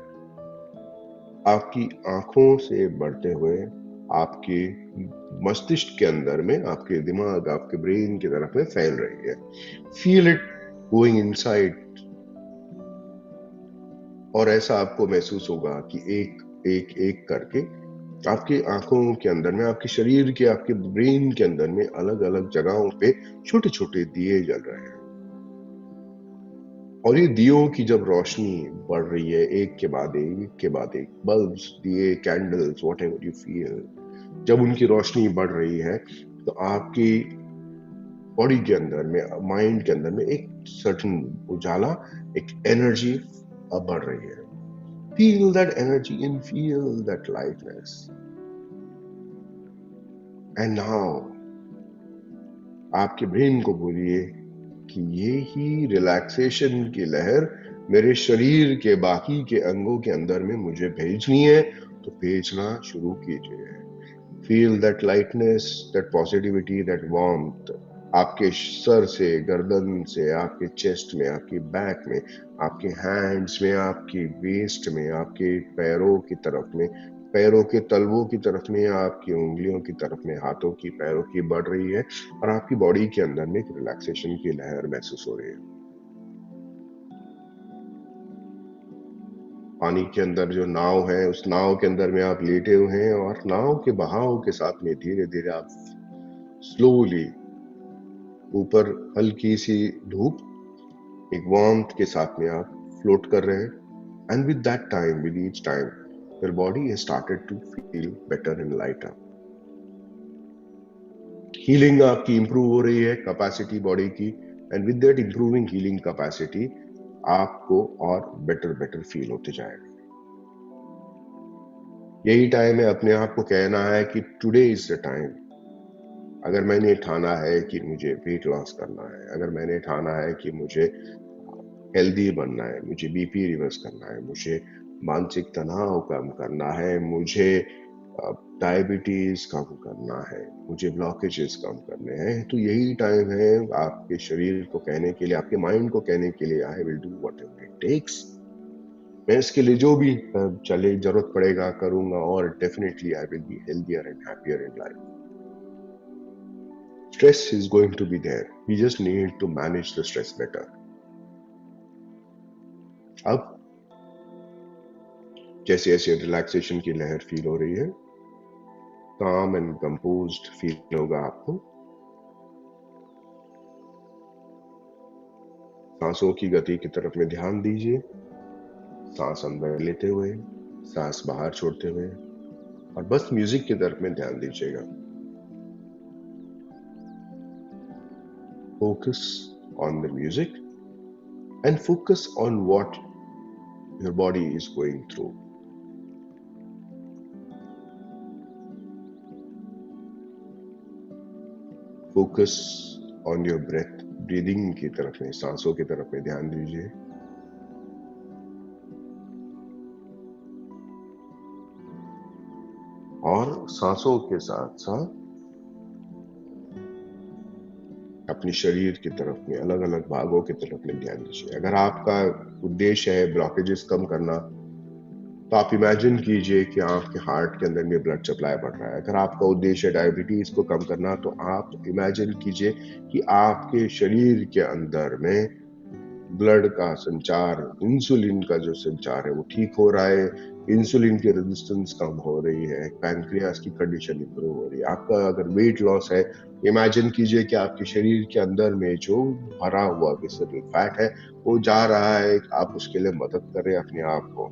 Speaker 2: आपकी आंखों से बढ़ते हुए आपके मस्तिष्क के अंदर में, आपके दिमाग, आपके ब्रेन की तरफ में फैल रही है। फील इट गोइंग इनसाइड और ऐसा आपको महसूस होगा कि एक एक एक करके आपकी आंखों के अंदर में, आपके शरीर के, आपके ब्रेन के अंदर में अलग अलग जगहों पे छोटे छोटे दिए जल रहे हैं। और ये दियों की जब रोशनी बढ़ रही है, एक के बाद एक के बाद एक, बल्ब्स, दिए, candles, what ever you feel, जब उनकी रोशनी बढ़ रही है तो आपकी बॉडी के अंदर में, माइंड के अंदर में एक सर्टन उजाला, एक एनर्जी अब बढ़ रही है। Feel that energy and feel that lightness. And now आपके ब्रेन को बोलिए कि ये ही रिलैक्सेशन की लहर मेरे शरीर के बाकी के अंगों के अंदर में मुझे भेजनी है, तो भेजना शुरू कीजिए। Feel that lightness, that positivity, that warmth आपके सर से, गर्दन से, आपके चेस्ट में, आपकी बैक में, आपके हैंड्स में, आपकी वेस्ट में, आपके पैरों की तरफ में, पैरों के तलवों की तरफ में, आपकी उंगलियों की तरफ में, हाथों की, पैरों की बढ़ रही है और आपकी बॉडी के अंदर में एक रिलैक्सेशन की लहर महसूस हो रही है। पानी के अंदर जो नाव है, उस नाव के अंदर में आप लेटे हुए हैं और नाव के बहाव के साथ में धीरे धीरे आप स्लोली ऊपर हल्की सी धूप, एक वार्मथ के साथ में आप फ्लोट कर रहे हैं। And with that time, with each time, your body has started to feel better and lighter. Healing आपकी इंप्रूव हो रही है, कैपेसिटी बॉडी की, and with that improving healing capacity आपको और बेटर बेटर फील होते जाएगा। यही टाइम है अपने आप को कहना है कि टुडे इज द टाइम। अगर मैंने ठाना है कि मुझे वेट लॉस करना है, अगर मैंने ठाना है कि मुझे हेल्दी बनना है, मुझे बीपी रिवर्स करना है, मुझे मानसिक तनाव कम करना है, मुझे डायबिटीज कम करना है, मुझे ब्लॉकेजेस कम करने हैं, तो यही टाइम है आपके शरीर को कहने के लिए, आपके माइंड को कहने के लिए, I will do whatever it takes. मैं इसके लिए जो भी चले जरूरत पड़ेगा करूंगा, और definitely I will be healthier and happier in life. Stress is going to be there. We just need to manage the stress better. अब जैसे जैसे रिलैक्सेशन की लहर फील हो रही है, काम एंड कंपोज्ड फील होगा आपको। सांसों की गति की तरफ में ध्यान दीजिए। सांस अंदर लेते हुए, सांस बाहर छोड़ते हुए, और बस म्यूजिक की तरफ में ध्यान दीजिएगा। Focus on the music and focus on what your body is going through. Focus on your breath. Breathing की तरफ में, सांसों की तरफ में ध्यान दीजिए। और सांसों के साथ साथ अपने शरीर की तरफ में, अलग अलग भागों की तरफ में ध्यान दीजिए। अगर आपका उद्देश्य है ब्लॉकेजेस कम करना, तो आप इमेजिन कीजिए कि आपके हार्ट के अंदर में ब्लड सप्लाई बढ़ रहा है। अगर आपका उद्देश्य है डायबिटीज को कम करना, तो आप इमेजिन कीजिए कि आपके शरीर के अंदर में ब्लड का संचार, इंसुलिन का जो संचार है वो ठीक हो रहा है, इंसुलिन की रेजिस्टेंस कम हो रही है, पैंक्रियास की कंडीशन इंप्रूव हो रही है। आपका अगर वेट लॉस है, इमेजिन कीजिए कि आपके शरीर के अंदर में जो भरा हुआ विसरल फैट है वो जा रहा है, आप उसके लिए मदद कर रहे हैं अपने आप को।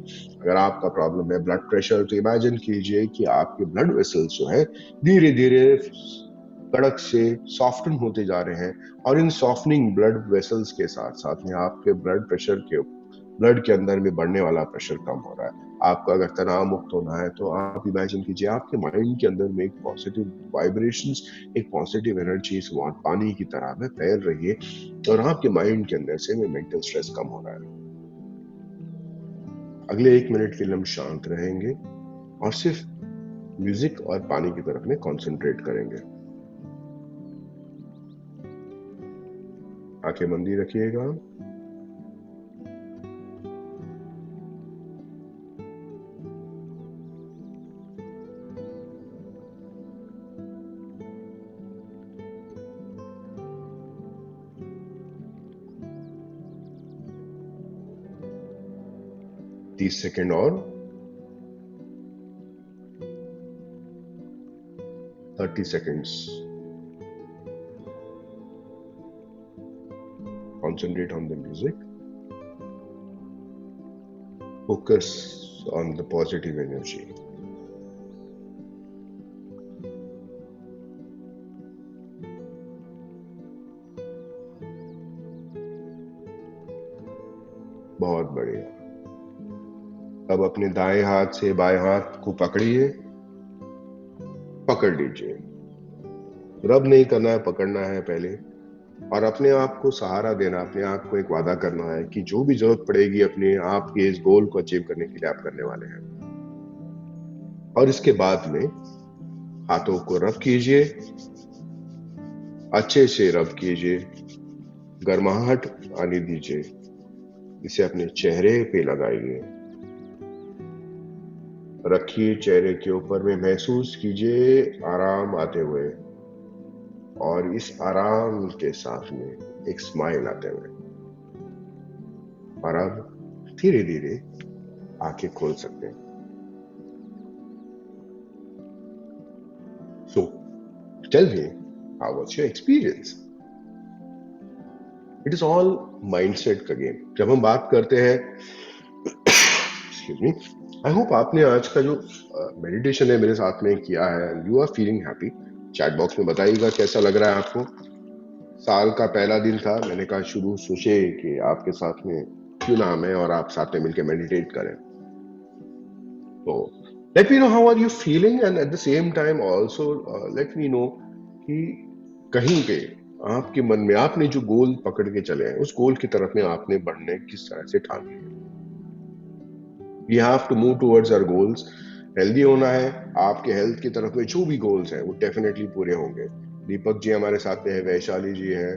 Speaker 2: अगर आपका प्रॉब्लम है ब्लड प्रेशर, तो इमेजिन कीजिए कि आपके ब्लड वेसल्स जो है धीरे धीरे कड़क से सॉफ्टन होते जा रहे हैं, और इन सॉफ्टनिंग ब्लड वेसल्स के साथ साथ में आपके ब्लड के अंदर में बढ़ने वाला प्रेशर कम हो रहा है। आपका अगर तनाव मुक्त होना है, तो आप इमेजिन कीजिए आपके माइंड के अंदर में एक पॉजिटिव वाइब्रेशंस, एक पॉजिटिव एनर्जी पानी की तरह में फैल रही है, और आपके माइंड के अंदर से में मेंटल स्ट्रेस कम हो रहा है। अगले 1 मिनट के लिए हम शांत रहेंगे और सिर्फ म्यूजिक और पानी की तरफ में कंसंट्रेट करेंगे। आंखें बंदी रखिएगा। 30 सेकंड और 30 seconds. Concentrate on the music. Focus on the positive energy. बहुत बढ़िया। अब अपने दाएं हाथ से बाएं हाथ को पकड़िए, पकड़ लीजिए। रब नहीं करना है, पकड़ना है पहले, और अपने आप को सहारा देना, अपने आप को एक वादा करना है कि जो भी जरूरत पड़ेगी अपने आप के इस गोल को अचीव करने के लिए आप करने वाले हैं। और इसके बाद में हाथों को रब कीजिए, अच्छे से रब कीजिए, गर्माहट आने दीजिए, इसे अपने चेहरे पे लगाइए, रखिए चेहरे के ऊपर में, महसूस कीजिए आराम आते हुए, और इस आराम के साथ में एक स्माइल आते हुए। और अब धीरे धीरे आंखें खोल सकते हैं। So, tell me, how was your experience? It is all mindset का गेम। जब हम बात करते हैं, excuse me, I hope आपने आज का जो मेडिटेशन है मेरे साथ में किया है, you are feeling happy. Chat box में बताइएगा कैसा लग रहा है आपको। साल का पहला दिन था, मैंने कहा शुरू सोचे कि आपके साथ में क्यों ना मैं और आप साथ में मिलकर मेडिटेट करें। तो let me know how are you feeling, and at the same time also let me know कि कहीं पे आपके मन में आपने जो गोल पकड़ के चले हैं उस गोल की तरफ में आपने बढ़ने किस तरह से ठान लिया। We have to move towards our goals. Healthy होना है, आपके हेल्थ की तरफ में जो भी गोल्स हैं वो डेफिनेटली पूरे होंगे। दीपक जी हमारे साथ में है, वैशाली जी है,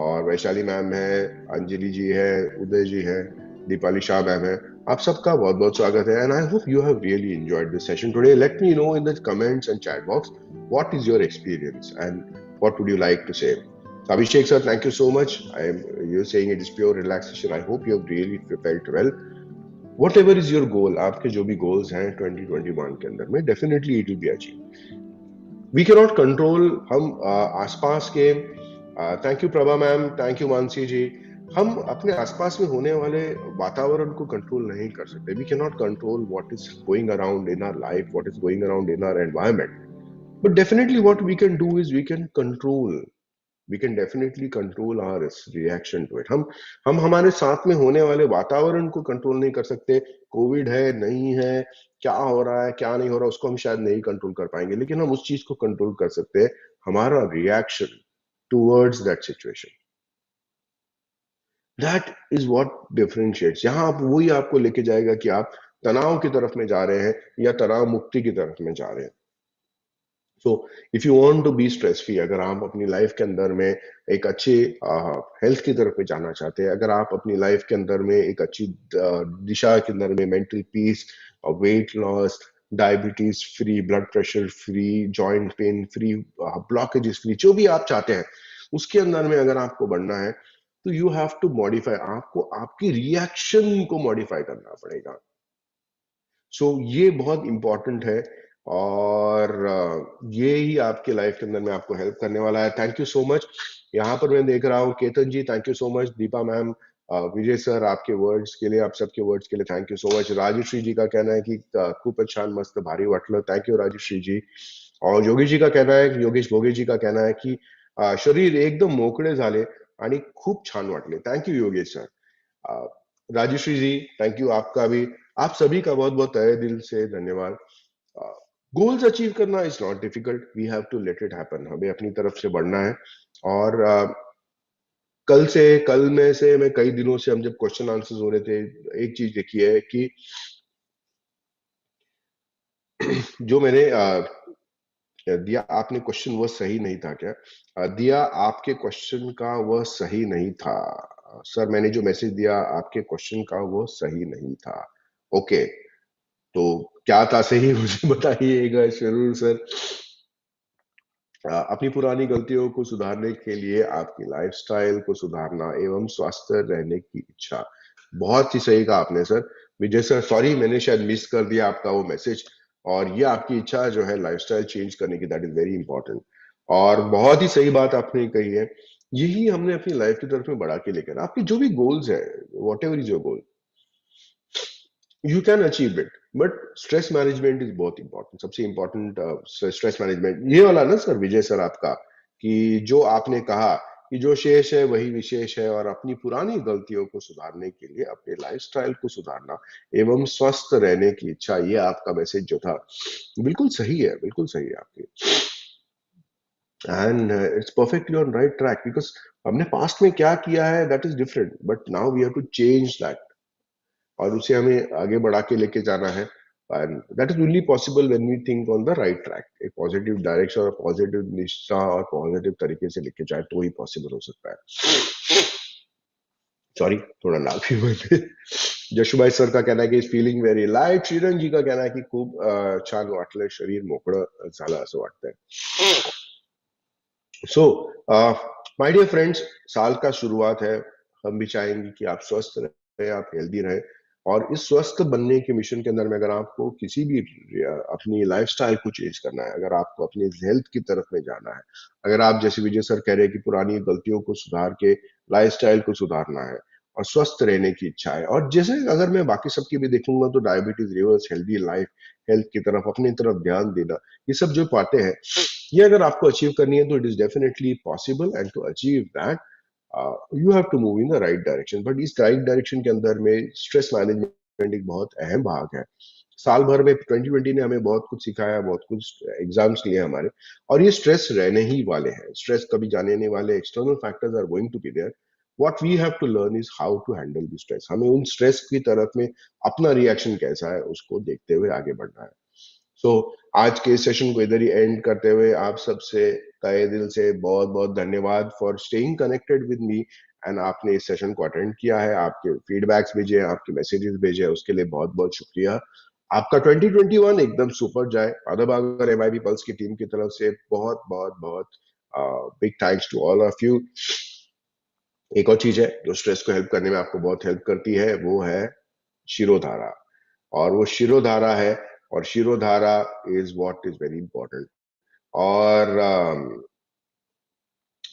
Speaker 2: और वैशाली मैम है, अंजलि जी है, उदय जी है, दीपाली शाह मैम है। आप सबका बहुत बहुत स्वागत है, and I hope you have really enjoyed this session today. Let me know in the comments and chat box what is your experience and what would you like to say. Abhishek sir, thank you so much. You're saying it is pure relaxation. I hope you have really felt well. Whatever is your goal, आपके जो भी goals हैं 2021 के अंदर में, definitely it will be achieved. We cannot control हम आसपास के, thank you Prabha ma'am, thank you Mansi ji, हम अपने आसपास में होने वाले वातावरण को कंट्रोल नहीं कर सकते। We cannot control what is going around in our life, what is going around in our environment. But definitely what we can do is we can definitely control our reaction to it. हम हमारे साथ में होने वाले वातावरण को control नहीं कर सकते। कोविड है, नहीं है, क्या हो रहा है, क्या नहीं हो रहा, उसको हम शायद नहीं कंट्रोल कर पाएंगे, लेकिन हम उस चीज को कंट्रोल कर सकते हैं, हमारा reaction towards that situation. That is what differentiates. यहाँ आप वही आपको लेके जाएगा कि आप तनाव की तरफ में जा रहे हैं या तनाव मुक्ति की तरफ में जा रहे हैं। So if you want to be stress free, अगर आप अपनी लाइफ के अंदर में एक अच्छी हेल्थ की तरफ में जाना चाहते हैं, अगर आप अपनी लाइफ के अंदर में एक अच्छी दिशा के अंदर में mental peace, wait loss, diabetes free, blood pressure free, joint pain free, blockages free, जो भी आप चाहते हैं उसके अंदर में अगर आपको बढ़ना है तो यू हैव टू मॉडिफाई, आपको आपकी रिएक्शन को मॉडिफाई करना पड़ेगा। सो ये बहुत इंपॉर्टेंट है, और ये ही आपके लाइफ के अंदर में आपको हेल्प करने वाला है। Thank you so much. यहाँ पर मैं देख रहा हूँ Ketan ji, thank you so much. Deepa ma'am, Vijay sir, आपके वर्ड्स के लिए, आप सबके वर्ड्स के लिए thank you so much. Rajshree ji का कहना है कि खूपच छान मस्त भारी वाटलं, थैंक यू राजश्री जी। और योगेश जी का कहना है, योगेश भोगे जी का कहना है कि शरीर एकदम मोकळे झाले आणि खूप छान वाटले, thank you Yogesh sir. Rajashree ji, thank you आपका भी, आप सभी का बहुत बहुत तहे दिल से धन्यवाद। गोल्स अचीव करना is not difficult, we have to let it happen, हमें अपनी तरफ से बढ़ना है। और कल में से मैं कई दिनों से हम जब क्वेश्चन आंसर्स हो रहे थे, एक चीज देखी है कि जो मैंने दिया, आपने क्वेश्चन वह सही नहीं था क्या? दिया, आपके क्वेश्चन का वह सही नहीं था सर, मैंने जो मैसेज दिया आपके क्वेश्चन का वो सही नहीं था। ओके, तो क्या था सही मुझे बताइएगा जरूर सर। अपनी पुरानी गलतियों को सुधारने के लिए आपकी लाइफस्टाइल को सुधारना एवं स्वस्थ रहने की इच्छा, बहुत ही सही कहा आपने सर। विजय सर, सॉरी मैंने शायद मिस कर दिया आपका वो मैसेज। और ये आपकी इच्छा जो है लाइफस्टाइल चेंज करने की, दैट इज वेरी इंपॉर्टेंट। और बहुत ही सही बात आपने कही है। यही हमने अपनी लाइफ की तरफ में बढ़ा के लेकर, आपकी जो भी गोल्स है, what ever is your goal, you can achieve it. But stress management is बहुत इंपॉर्टेंट, सबसे इंपॉर्टेंट स्ट्रेस मैनेजमेंट ये वाला ना सर, विजय सर आपका, कि जो आपने कहा कि जो शेष है वही विशेष है, और अपनी पुरानी गलतियों को सुधारने के लिए अपने लाइफस्टाइल को सुधारना एवं स्वस्थ रहने की इच्छा, ये आपका मैसेज जो था बिल्कुल सही है, बिल्कुल सही है आपकी। And it's perfectly on right track, because हमने पास्ट में क्या किया है that is different, but now we have to change that, और उसे हमें आगे बढ़ा के लेके जाना है। And that is only possible when we think on the right track, एक पॉजिटिव डायरेक्शन और पॉजिटिव निष्ठा और पॉजिटिव तरीके से लेके जाए तो ही पॉसिबल हो सकता है। सॉरी, थोड़ा नाक भी बंद है। जशुभाई सर का कहना है कि is feeling very light. Shrirang ji का कहना है की खूप छान वाटलं, शरीर मोकळं झालं असं वाटतंय। सो माय डियर फ्रेंड्स, साल का शुरुआत है, हम भी चाहेंगे कि आप स्वस्थ रहे, आप हेल्दी रहे। और इस स्वस्थ बनने के मिशन के अंदर में अगर आपको किसी भी अपनी लाइफस्टाइल को चेंज करना है, अगर आपको अपनी हेल्थ की तरफ में जाना है, अगर आप जैसे विजय सर कह रहे हैं कि पुरानी गलतियों को सुधार के लाइफस्टाइल को सुधारना है और स्वस्थ रहने की इच्छा है, और जैसे अगर मैं बाकी सबकी भी देखूंगा तो diabetes reverse, healthy life, health की तरफ, अपनी तरफ ध्यान देना, ये सब जो बातें हैं, ये अगर आपको अचीव करनी है तो it is definitely possible. And to achieve that you have to move in the right direction. But इस राइट डायरेक्शन के अंदर में स्ट्रेस मैनेजमेंट एक बहुत अहम भाग है। साल भर में 2020 ने हमें बहुत कुछ सिखाया, बहुत कुछ एग्जाम्स लिए हमारे, और ये स्ट्रेस रहने ही वाले हैं, स्ट्रेस कभी जाने नहीं वाले। External factors are going to be there. What we have to learn is how to handle the stress. हमें उन स्ट्रेस की तरफ में अपना रिएक्शन कैसा है उसको देखते हुए आगे बढ़ना है। सो आज के सेशन को इधर ही एंड करते हुए आप सबसे तहे दिल से बहुत बहुत धन्यवाद for staying connected with me. And आपने इस सेशन को अटेंड किया है, आपके फीडबैक्स भेजे, आपके मैसेजेस भेजे, उसके लिए बहुत बहुत शुक्रिया। आपका 2021 एकदम सुपर जाए। अदबागर एमआईबी पल्स की टीम की तरफ से बहुत बहुत बहुत big thanks to all of you. एक और चीज है जो स्ट्रेस को हेल्प करने में आपको बहुत हेल्प करती है, वो है शिरोधारा। और वो शिरोधारा है, और shirodhara is what is very important. और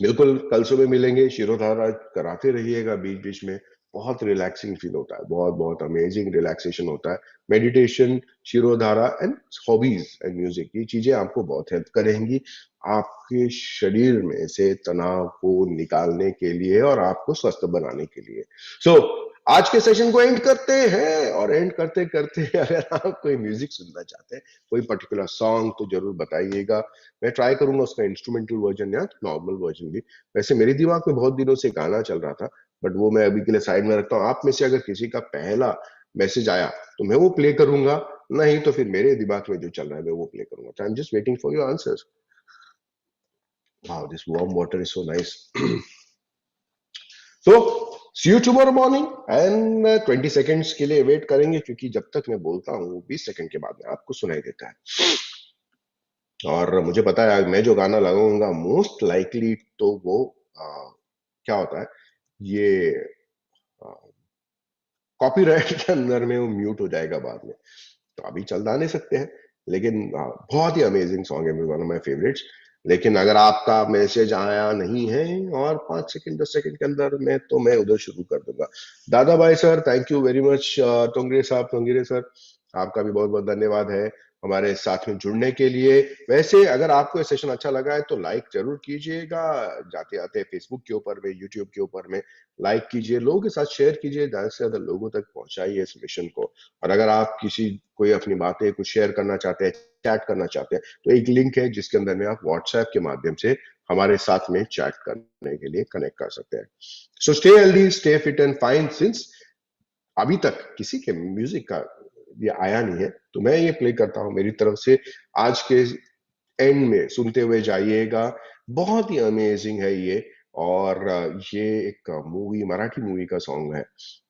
Speaker 2: बिल्कुल कल सुबह मिलेंगे, शिरोधारा कराते रहिएगा बीच बीच में। बहुत रिलैक्सिंग फील होता है, बहुत बहुत अमेजिंग रिलैक्सेशन होता है। Meditation, shirodhara and hobbies and music, ये चीजें आपको बहुत हेल्प करेंगी आपके शरीर में से तनाव को निकालने के लिए और आपको स्वस्थ बनाने के लिए। सो आज के सेशन को एंड करते हैं, और एंड करते करते अगर आप कोई म्यूजिक सुनना चाहते हैं, कोई पर्टिकुलर सॉन्ग, तो जरूर बताइएगा। मैं ट्राई करूंगा उसका इंस्ट्रूमेंटल वर्जन या नॉर्मल वर्जन भी। वैसे मेरे दिमाग में बहुत दिनों से गाना चल रहा था, बट वो मैं अभी के लिए साइड में रखता हूँ। आप में से अगर किसी का पहला मैसेज आया तो मैं वो प्ले करूंगा, नहीं तो फिर मेरे दिमाग में जो चल रहा है मैं वो प्ले करूंगा। I am just waiting for your answers. Wow, this warm water is so nice. तो see you tomorrow morning. And 20 seconds के लिए वेट करेंगे, क्योंकि जब तक मैं बोलता हूँ 20 सेकंड के बाद में आपको सुनाई देता है। और मुझे पता है मैं जो गाना लगाऊंगा मोस्ट लाइकली तो वो क्या होता है, ये कॉपीराइट के अंदर में वो म्यूट हो जाएगा बाद में, तो अभी चल नहीं सकते हैं। लेकिन बहुत ही अमेजिंग सॉन्ग है, वन ऑफ माय फेवरेट्स। लेकिन अगर आपका मैसेज आया नहीं है और 5 सेकंड 10 सेकंड के अंदर में, तो मैं उधर शुरू कर दूंगा। Dada Bhai sir, thank you very much. Tongre साहब, टोंगिरे सर, आपका भी बहुत बहुत धन्यवाद है हमारे साथ में जुड़ने के लिए। वैसे अगर आपको ये सेशन अच्छा लगा है तो लाइक जरूर कीजिएगा, जाते आते फेसबुक के ऊपर में, यूट्यूब के ऊपर में लाइक कीजिए, लोगों के साथ शेयर कीजिए, ज्यादा से ज्यादा लोगों तक पहुंचाइए इस मिशन को। और अगर आप किसी कोई अपनी बातें कुछ शेयर करना चाहते हैं, चैट करना चाहते हैं, तो एक लिंक है जिसके अंदर में आप व्हाट्सएप के माध्यम से हमारे साथ में चैट करने के लिए कनेक्ट कर सकते हैं। So stay healthy, stay fit and fine. Since अभी तक किसी के म्यूजिक का ये आया नहीं है, तो मैं ये प्ले करता हूं मेरी तरफ से। आज के एंड में सुनते हुए जाइएगा, बहुत ही अमेजिंग है ये। और ये एक मूवी, मराठी मूवी का सॉन्ग है।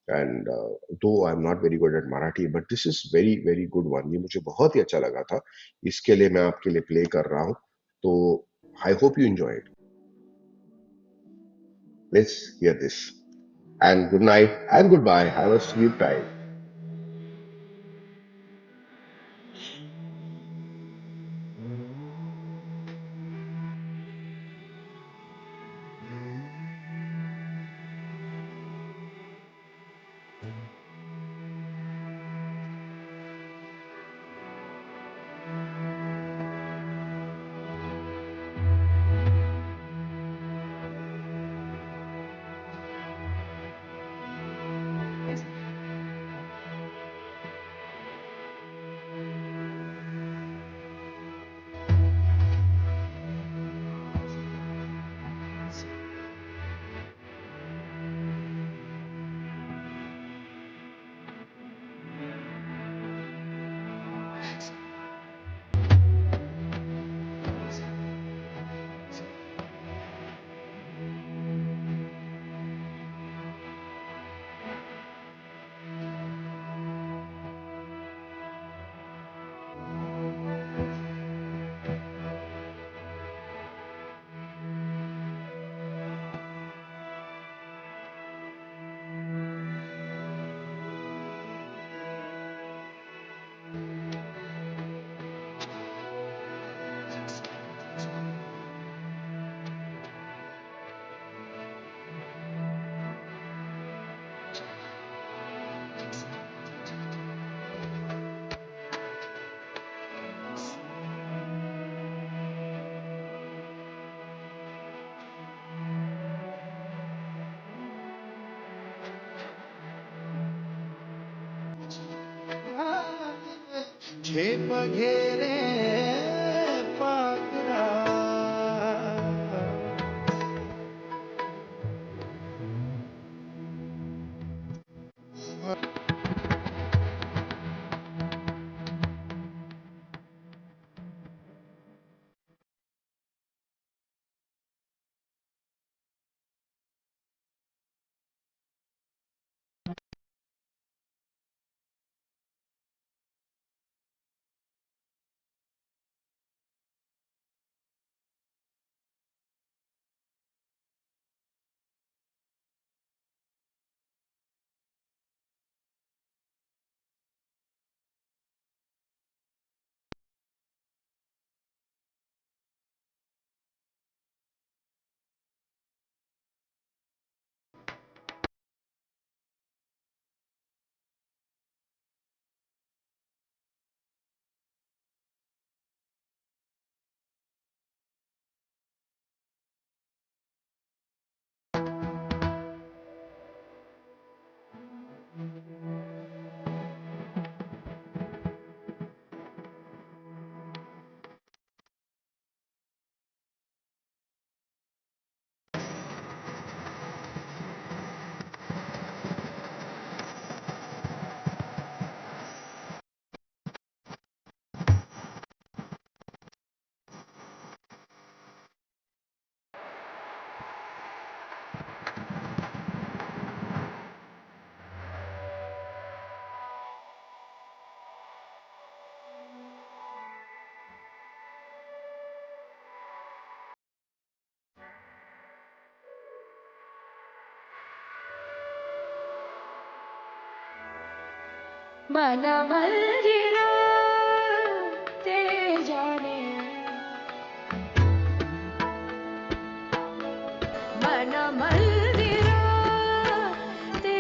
Speaker 2: एंड दो I am not very good at Marathi, but this is very very good one. ये मुझे बहुत ही अच्छा लगा था, इसके लिए मैं आपके लिए प्ले कर रहा हूं। तो I hope you enjoy it. Let's hear this, and good night and goodbye, have a sweet time.
Speaker 3: झेप घेरे पाखरा
Speaker 4: मन मंदिरा ते जाने मन मंदिरा ते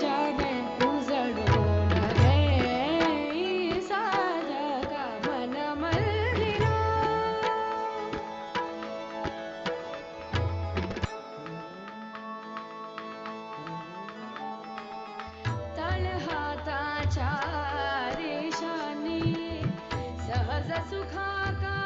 Speaker 4: जाने उजड़ो न रे साजगा मन मंदिरा तळहाताच्या रेषांनी सहज सुखाका